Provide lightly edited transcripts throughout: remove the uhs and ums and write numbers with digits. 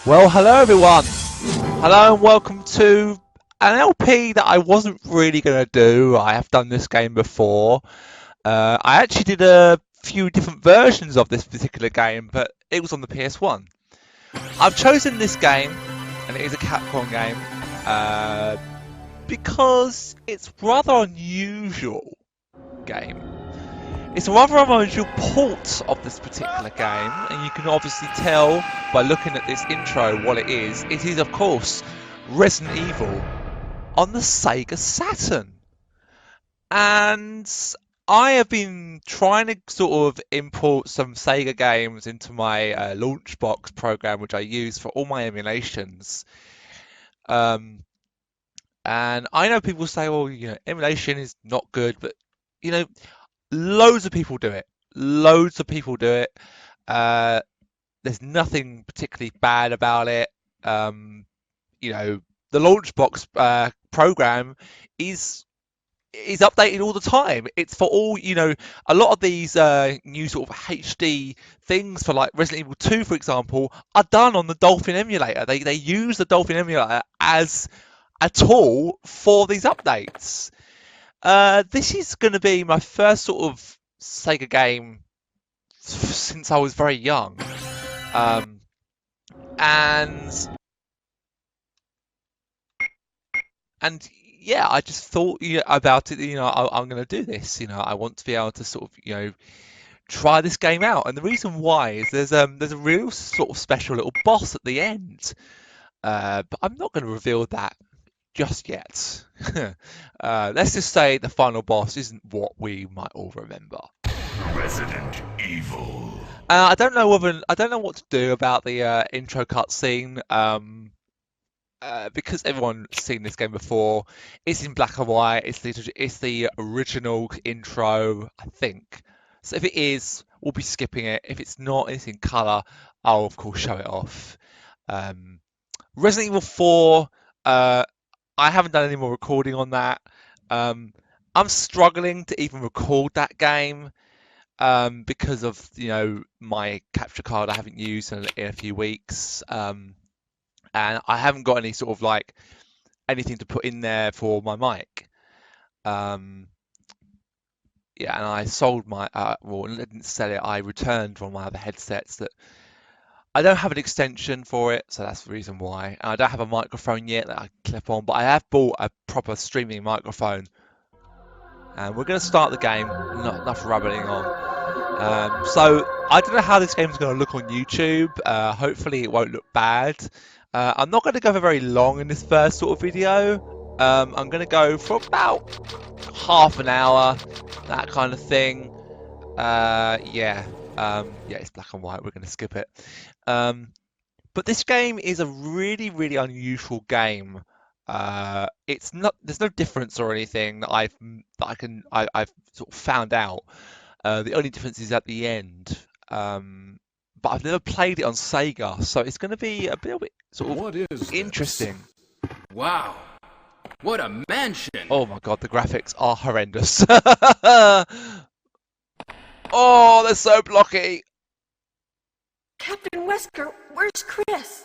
Well, hello everyone. Hello and welcome to an LP that I wasn't really going to do. I have done this game before. I actually did a few different versions of this particular game, but it was on the PS1. I've chosen this game, and it is a Capcom game, because it's rather unusual game. It's a rather unusual port of this particular game, and you can obviously tell by looking at this intro what it is. It is, of course, Resident Evil on the Sega Saturn. And I have been trying to sort of import some Sega games into my Launchbox program, which I use for all my emulations. And I know people say, well, emulation is not good, but, loads of people do it. Loads of people do it. There's nothing particularly bad about it. The Launchbox program is updated all the time. It's for all, a lot of these new sort of HD things for like Resident Evil 2, for example, are done on the Dolphin emulator. They use the Dolphin emulator as a tool for these updates. This is going to be my first sort of Sega game since I was very young. And yeah, I just thought about it. I'm going to do this. I want to be able to sort of try this game out. And the reason why is there's a real sort of special little boss at the end, but I'm not going to reveal that just yet. Let's just say the final boss isn't what we might all remember. Resident Evil. I don't know what to do about the intro cutscene. Because everyone's seen this game before, it's in black and white. It's the original intro, I think. So if it is, we'll be skipping it. If it's not, it's in colour. I'll of course show it off. Resident Evil 4. I haven't done any more recording on that. I'm struggling to even record that game because of my capture card I haven't used in a few weeks. And I haven't got any sort of like anything to put in there for my mic. Yeah, and I sold my well, I didn't sell it. I returned one of my other headsets that I don't have an extension for it, so that's the reason why. And I don't have a microphone yet that I can clip on, but I have bought a proper streaming microphone. And we're going to start the game. Not enough rambling on. So I don't know how this game is going to look on YouTube. Hopefully it won't look bad. I'm not going to go for very long in this first sort of video. I'm going to go for about half an hour, that kind of thing. Yeah, it's black and white. We're going to skip it. But this game is a really, really unusual game. It's not. There's no difference or anything that I've sort of found out. The only difference is at the end. But I've never played it on Sega, so it's going to be a little bit sort of interesting. Wow, what a mansion! Oh my god, the graphics are horrendous. Oh, they're so blocky. Captain Wesker, where's Chris?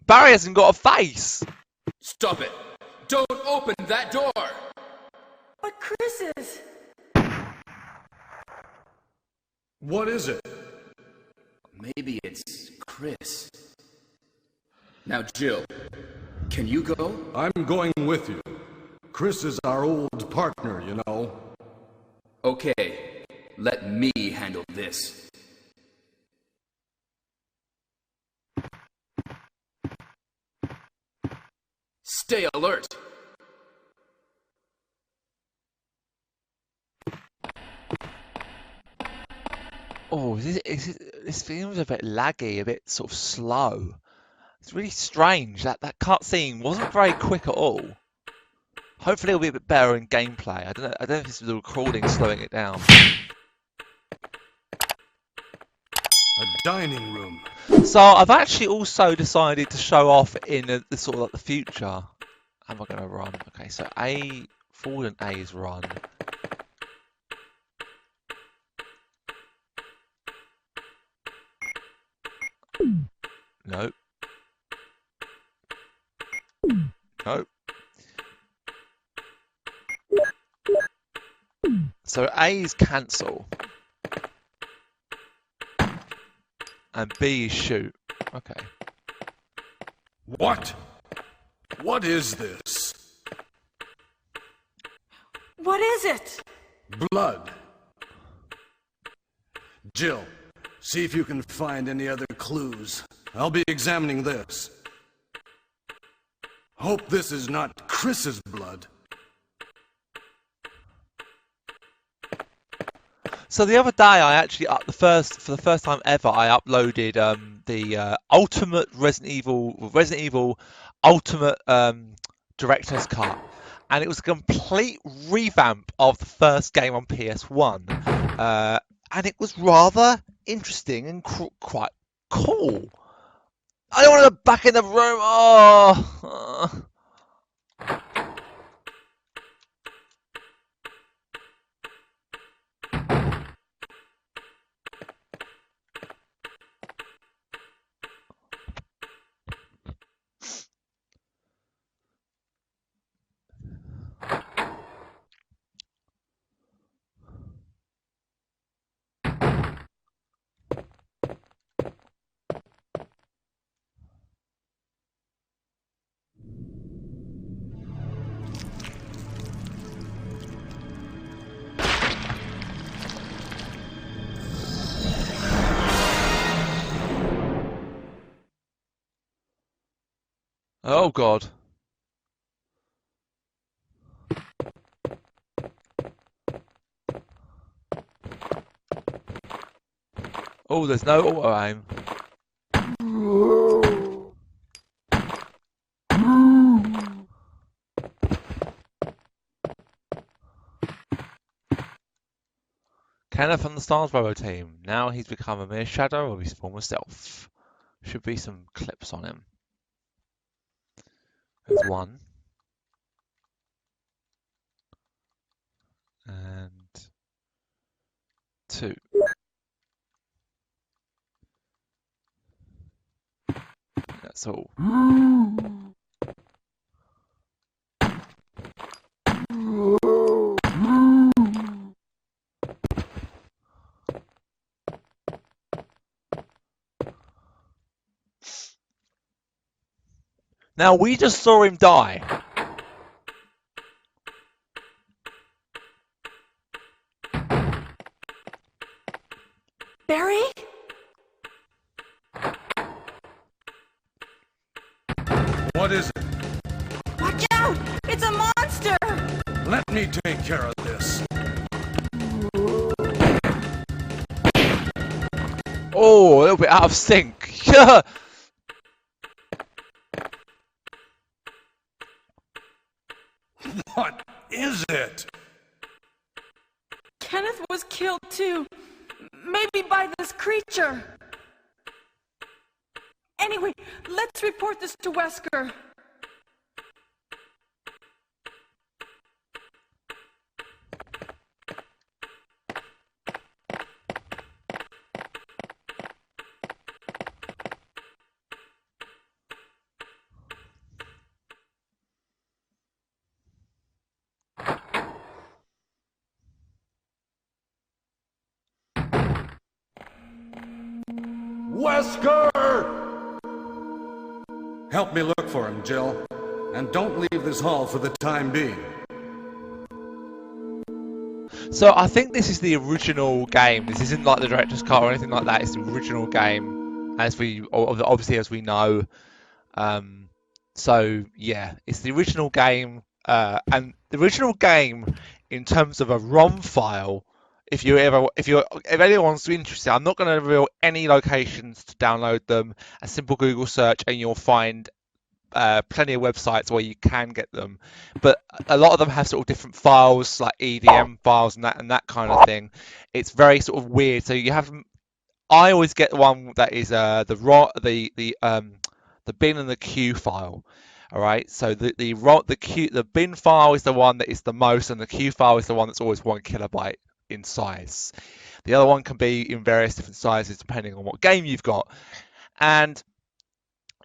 Barry hasn't got a face. Stop it! Don't open that door! But Chris is... What is it? Maybe it's Chris. Now, Jill, can you go? I'm going with you. Chris is our old partner, you know. Okay, let me handle this. Stay alert! Oh, this feels a bit laggy, a bit sort of slow. It's really strange. That cutscene wasn't very quick at all. Hopefully it'll be a bit better in gameplay. I don't know if this is the recording slowing it down. A dining room. So I've actually also decided to show off in the sort of like the future. How am I going to run? Okay, so forward and A is run. No. No. So A is cancel and B is shoot. Okay. What? What is this? What is it? Blood. Jill, see if you can find any other clues. I'll be examining this. Hope this is not Chris's blood. So the other day, I actually for the first time ever, I uploaded the Ultimate Resident Evil Ultimate Director's Cut, and it was a complete revamp of the first game on PS1, and it was rather interesting and quite cool. I don't want to go back in the room. Oh. Oh God. Oh, there's no auto aim. Kenneth from the S.T.A.R.S Bravo team. Now he's become a mere shadow of his former self. Should be some clips on him. There's one. And two. That's all. Now we just saw him die. Barry? What is it? Watch out! It's a monster! Let me take care of this. Oh, a little bit out of sync. What is it? Kenneth was killed too. Maybe by this creature. Anyway, let's report this to Wesker. Wesker! Help me look for him, Jill. And don't leave this hall for the time being. So I think this is the original game. This isn't like the director's cut or anything like that. It's the original game, as we know. So yeah, it's the original game, and the original game in terms of a ROM file. If anyone's interested, I'm not going to reveal any locations to download them. A simple Google search, and you'll find plenty of websites where you can get them. But a lot of them have sort of different files, like EDM files and that kind of thing. It's very sort of weird. So you have. I always get the one that is the bin and the queue file. All right, so the bin file is the one that is the most, and the queue file is the one that's always 1 kilobyte in size. The other one can be in various different sizes depending on what game you've got. And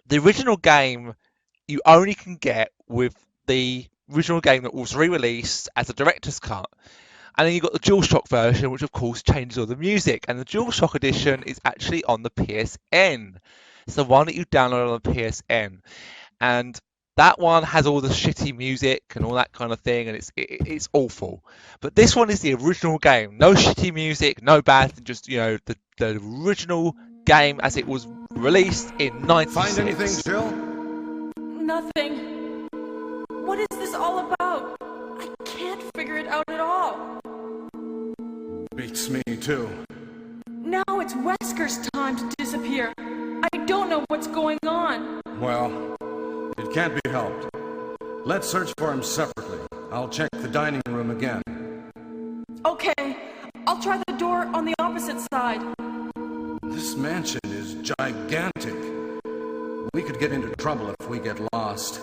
The original game you only can get with the original game that was re-released as a director's cut. And then you've got the DualShock version, which of course changes all the music. And the DualShock edition is actually on the PSN. It's the one that you download on the PSN. And that one has all the shitty music and all that kind of thing, and it's awful. But this one is the original game. No shitty music, no bad, just, you know, the original game as it was released in 96. Find anything, Jill? Nothing. What is this all about? I can't figure it out at all. Beats me, too. Now it's Wesker's time to disappear. I don't know what's going on. Well, it can't be helped. Let's search for him separately. I'll check the dining room again. Okay, I'll try the door on the opposite side. This mansion is gigantic. We could get into trouble if we get lost.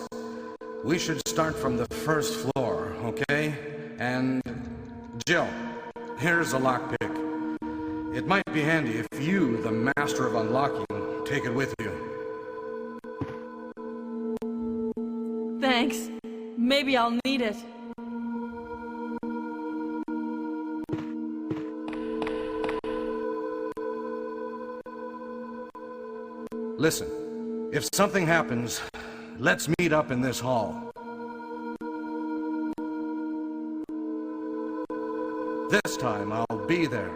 We should start from the first floor, okay? And Jill, here's a lockpick. It might be handy if you, the master of unlocking, take it with you. Thanks. Maybe I'll need it. Listen, if something happens, let's meet up in this hall. This time I'll be there.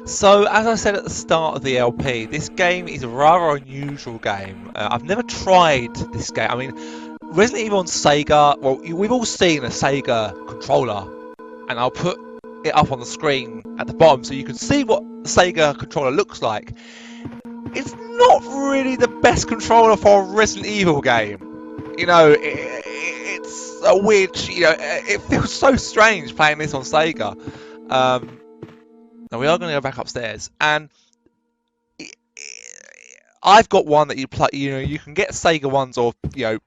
So, as I said at the start of the LP, this game is a rather unusual game. I've never tried this game. I mean, Resident Evil on Sega, well, we've all seen a Sega controller, and I'll put it up on the screen at the bottom so you can see what the Sega controller looks like. It's not really the best controller for a Resident Evil game. You know, it's a weird, you know, it feels so strange playing this on Sega. Now we are going to go back upstairs, and I've got one that you play. You know, you can get Sega ones, or you know,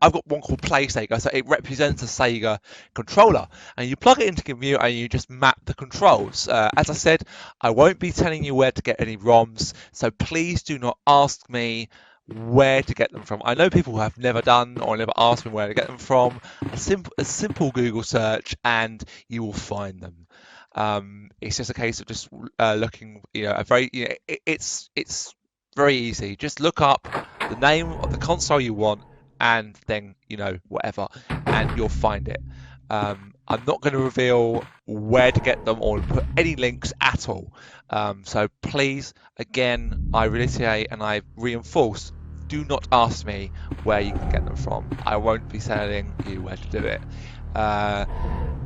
I've got one called Play Sega, so it represents a Sega controller, and you plug it into the computer and you just map the controls. As I said, I won't be telling you where to get any ROMs, so please do not ask me where to get them from. I know people who have never done or never asked me where to get them from. A simple Google search and you will find them. It's just a case of just looking, you know, it's very easy. Just look up the name of the console you want and then, you know, whatever, and you'll find it. I'm not going to reveal where to get them or put any links at all. So please, again, I reiterate and I reinforce, do not ask me where you can get them from. I won't be telling you where to do it.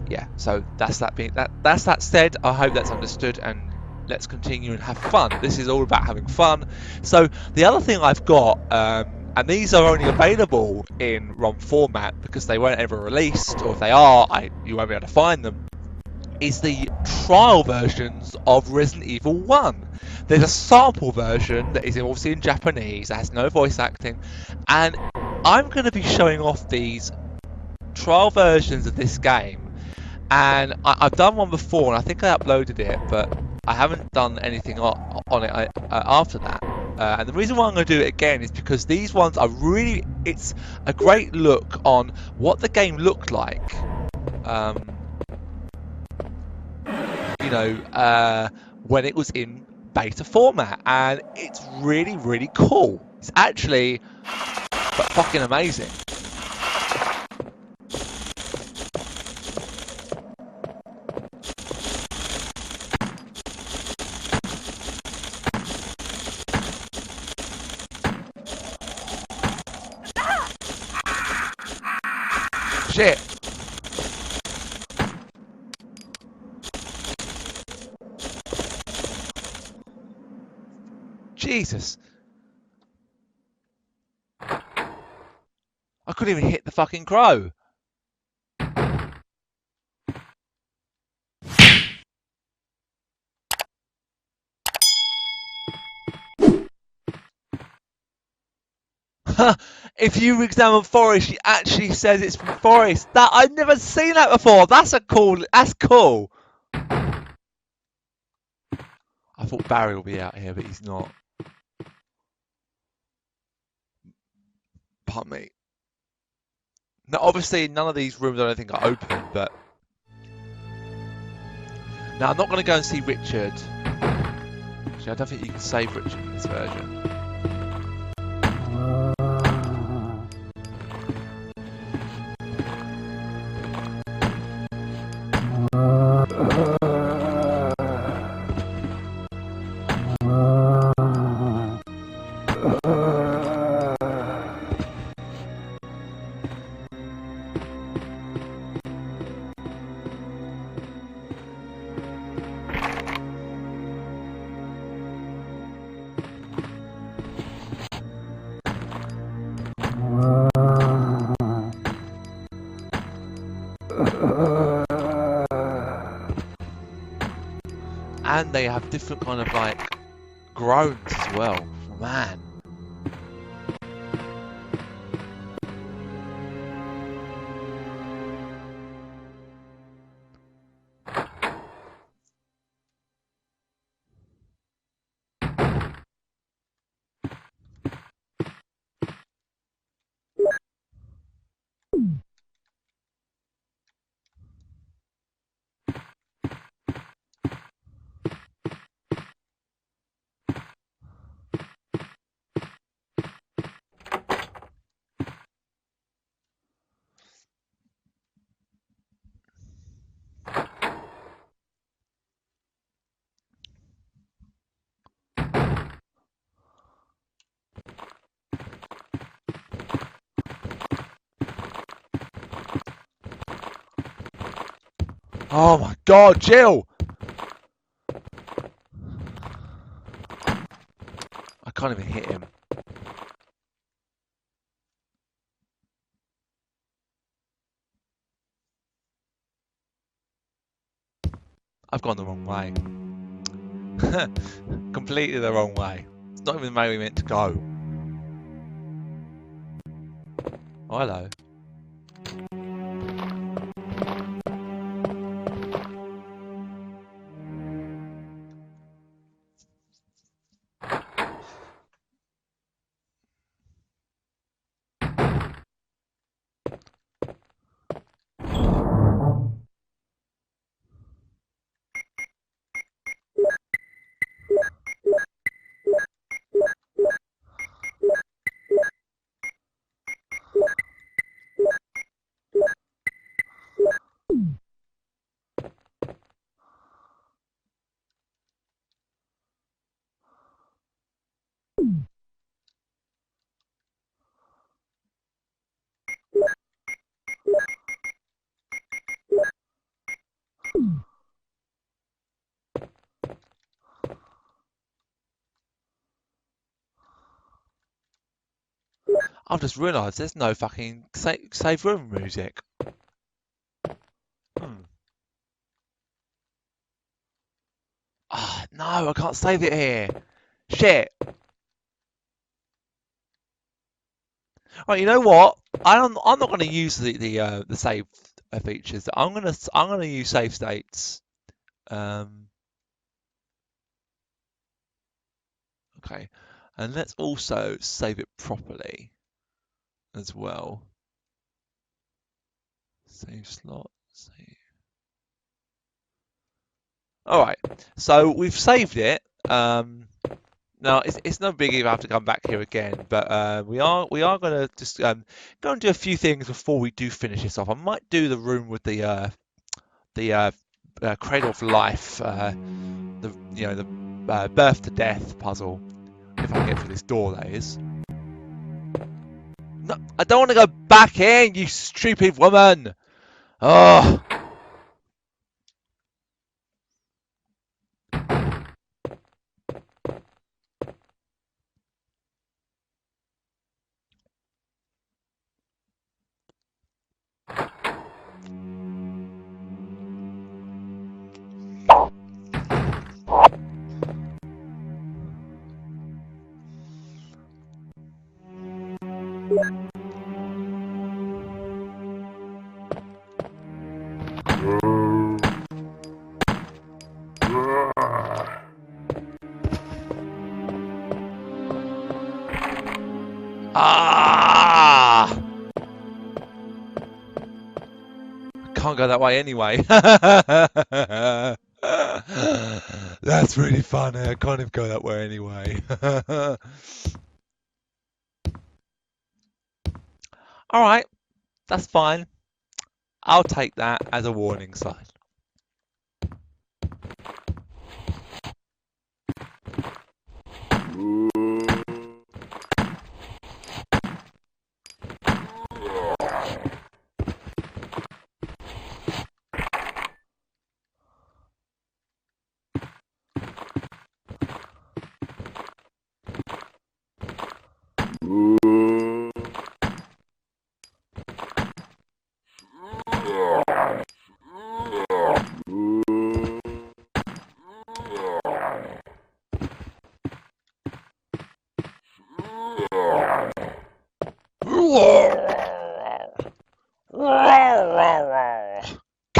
Yeah, so that's that said. I hope that's understood, and let's continue and have fun. This is all about having fun. So the other thing I've got, and these are only available in ROM format because they weren't ever released, or if they are, you won't be able to find them, is the trial versions of Resident Evil 1. There's a sample version that is obviously in Japanese, that has no voice acting, and I'm going to be showing off these trial versions of this game. And I've done one before, and I think I uploaded it, but I haven't done anything on it after that. And the reason why I'm going to do it again is because these ones are really, it's a great look on what the game looked like. You know, when it was in beta format, and it's really, really cool. It's actually fucking amazing. Shit. Jesus. I couldn't even hit the fucking crow. If you examine Forest, she actually says it's from Forest. That I've never seen that before. That's cool. I thought Barry will be out here, but he's not. Pardon me. Now, obviously, none of these rooms I don't think are open, but... Now, I'm not going to go and see Richard. Actually, I don't think you can save Richard in this version. And they have different kind of like groans as well. Man. Oh my god, Jill! I can't even hit him. I've gone the wrong way. Completely the wrong way. It's not even the way we meant to go. Oh, hello. I've just realised there's no fucking save room music. Ah, no, I can't save it here. Shit. Right, you know what? I'm not going to use the save features. I'm gonna use save states. Okay, and let's also save it properly as well. Save slot. Save. All right, so we've saved it. Now it's no biggie if I have to come back here again, but we are going to just go and do a few things before we do finish this off. I might do the room with the cradle of life, the birth to death puzzle, if I get through this door. That is. No, I don't want to go back in, you stupid woman. Oh. Ah! can't go that way anyway. That's really funny. I can't even go that way anyway. Alright, that's fine. I'll take that as a warning sign.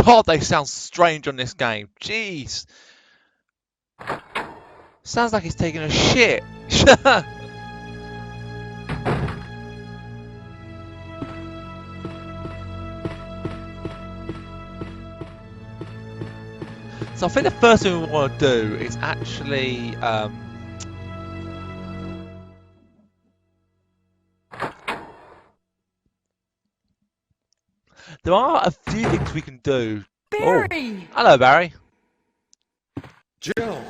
God, they sound strange on this game. Jeez. Sounds like he's taking a shit. So I think the first thing we want to do is actually there are a few things we can do. Barry! Oh, hello, Barry. Jill,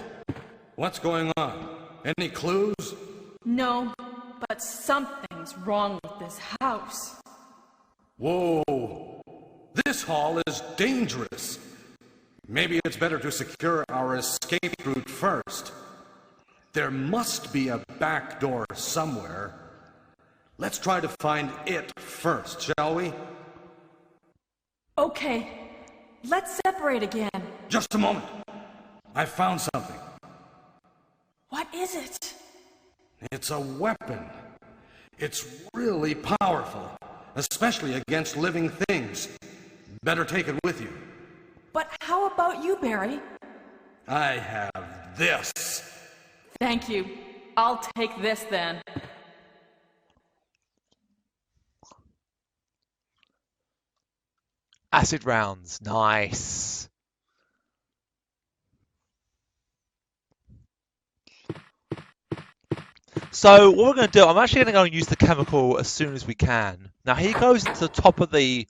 what's going on? Any clues? No, but something's wrong with this house. Whoa! This hall is dangerous. Maybe it's better to secure our escape route first. There must be a back door somewhere. Let's try to find it first, shall we? Okay, let's separate again. Just a moment. I found something. What is it? It's a weapon. It's really powerful, especially against living things. Better take it with you. But how about you, Barry? I have this. Thank you. I'll take this then. Acid rounds. Nice. So what we're going to do, I'm actually going to go and use the chemical as soon as we can. Now he goes into the top of the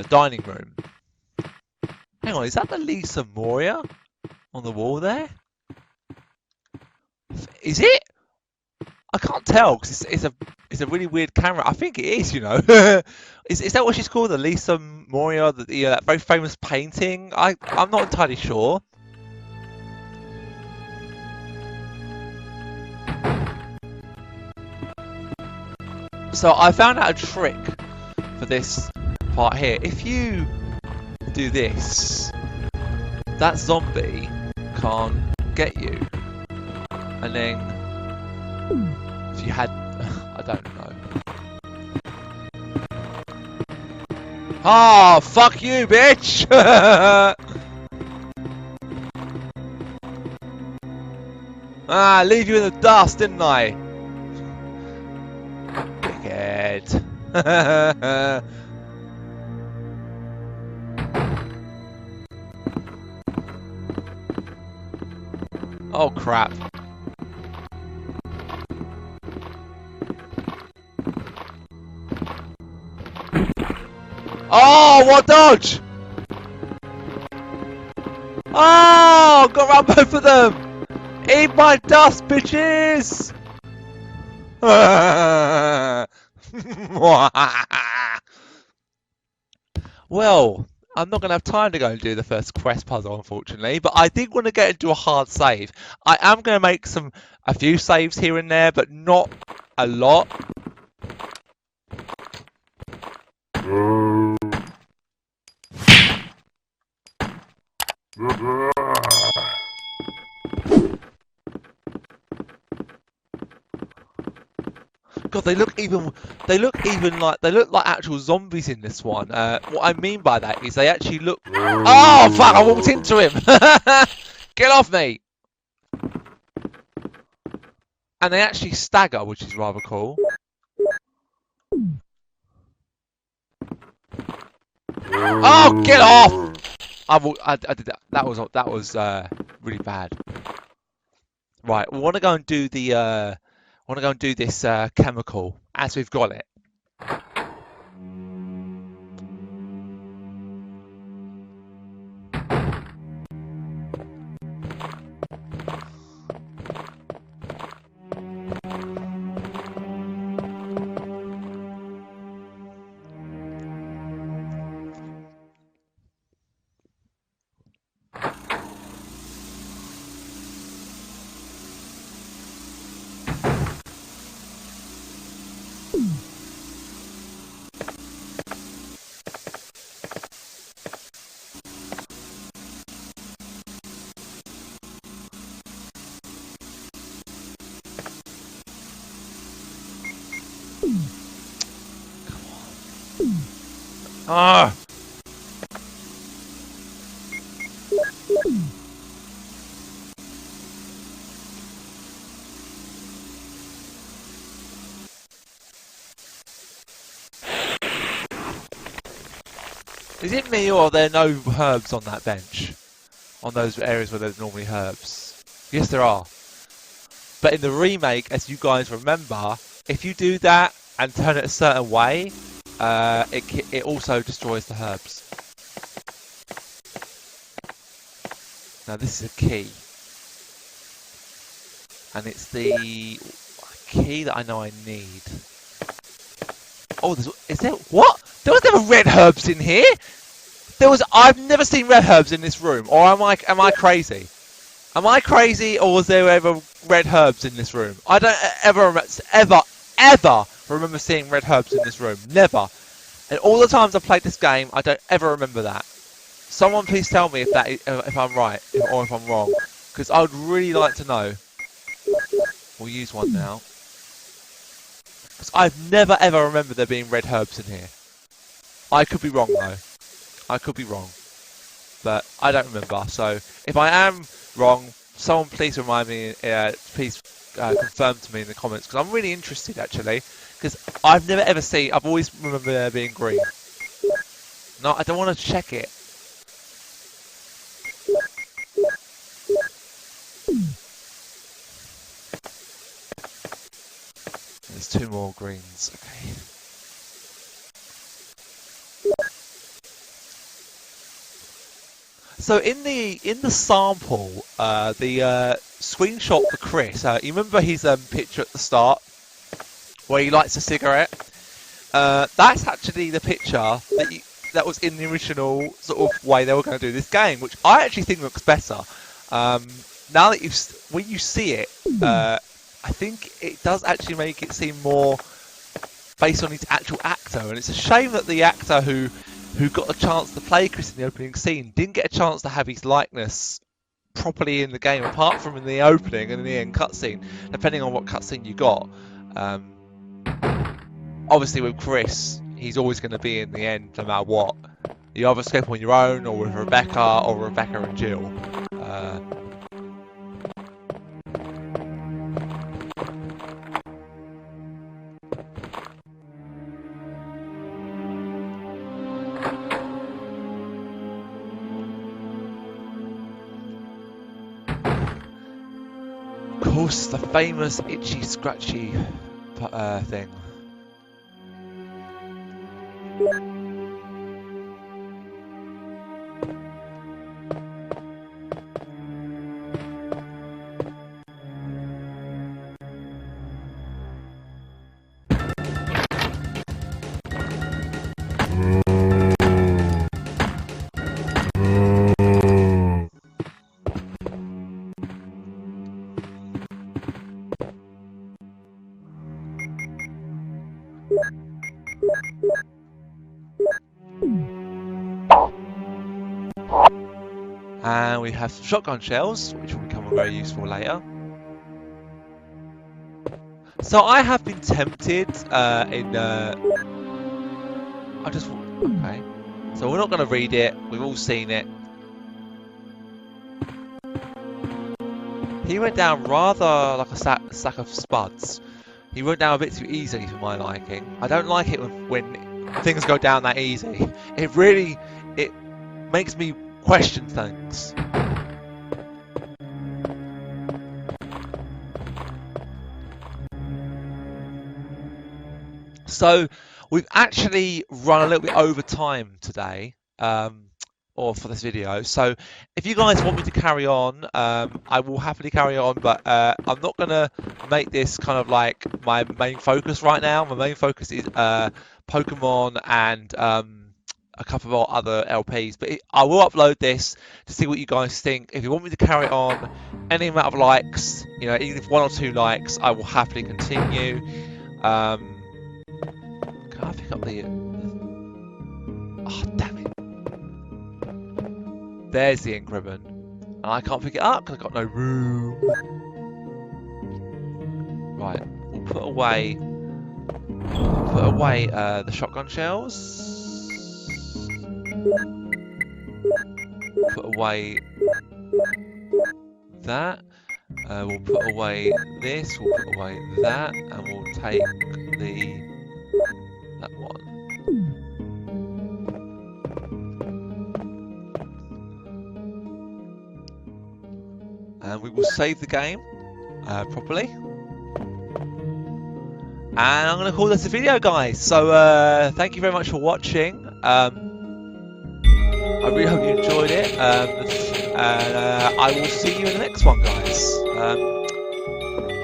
dining room. Hang on, is that the Lisa Moria on the wall there? Is it? I can't tell because it's a really weird camera. I think it is, you know. Is that what she's called, the Lisa Moria, that very famous painting? I'm not entirely sure. So I found out a trick for this part here. If you do this, that zombie can't get you. And then if you had, I don't know. Oh, fuck you, bitch! Ah, leave you in the dust, didn't I? Dickhead. Oh, crap. Oh, what dodge! Oh, got around both of them! Eat my dust, bitches! Well, I'm not going to have time to go and do the first quest puzzle, unfortunately, but I did want to get into a hard save. I am going to make a few saves here and there, but not a lot. God, they look like actual zombies in this one. What I mean by that is they actually look. Oh fuck! I walked into him. Get off me! And they actually stagger, which is rather cool. Oh, get off! I did that. That was really bad. Right, we want to go and do the want to go and do this chemical as we've got it. Ah! Is it me or are there no herbs on that bench? On those areas where there's normally herbs? Yes, there are. But in the remake, as you guys remember, if you do that and turn it a certain way, it also destroys the herbs. Now this is a key. And it's the key that I know I need. Oh, is there, what? There was never red herbs in here! I've never seen red herbs in this room, or am I crazy? Am I crazy, or was there ever red herbs in this room? I don't ever remember seeing red herbs in this room. Never. And all the times I've played this game, I don't ever remember that. Someone please tell me if I'm right or if I'm wrong, because I would really like to know. We'll use one now. Because I've never ever remember there being red herbs in here. I could be wrong though. I could be wrong. But I don't remember. So if I am wrong, someone please remind me, please confirm to me in the comments. Because I'm really interested actually. Because I've never ever seen, I've always remember there being green. No, I don't want to check it. There's 2 more greens, okay. So in the sample, the screenshot for Chris, you remember his picture at the start where he lights a cigarette? That's actually the picture that was in the original sort of way they were going to do this game, which I actually think looks better. Now that when you see it, I think it does actually make it seem more based on his actual actor, and it's a shame that the actor who got a chance to play Chris in the opening scene didn't get a chance to have his likeness properly in the game, apart from in the opening and in the end cutscene, depending on what cutscene you got. Obviously with Chris, he's always going to be in the end no matter what. You either escape on your own, or with Rebecca, or Rebecca and Jill. Of course, the famous itchy scratchy thing. And we have some shotgun shells, which will become very useful later. So I have been tempted okay. So we're not going to read it. We've all seen it. He went down rather like a sack of spuds. He went down a bit too easily for my liking. I don't like it when things go down that easy. It makes me question things. So we've actually run a little bit over time today, or for this video. So if you guys want me to carry on, I will happily carry on, but I'm not gonna make this kind of like my main focus right now. My main focus is Pokemon and a couple of other LPs, but I will upload this to see what you guys think. If you want me to carry on, any amount of likes, you know, even if 1 or 2 likes, I will happily continue. Can I pick up the... Oh, damn it. There's the ink ribbon. And I can't pick it up because I've got no room. Right, we'll put away the shotgun shells. Put away that. We'll put away this. We'll put away that, and we'll take that one. And we will save the game properly. And I'm going to call this a video, guys. So thank you very much for watching. I really hope you enjoyed it. And I will see you in the next one, guys.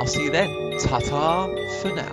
I'll see you then. Ta-ta for now.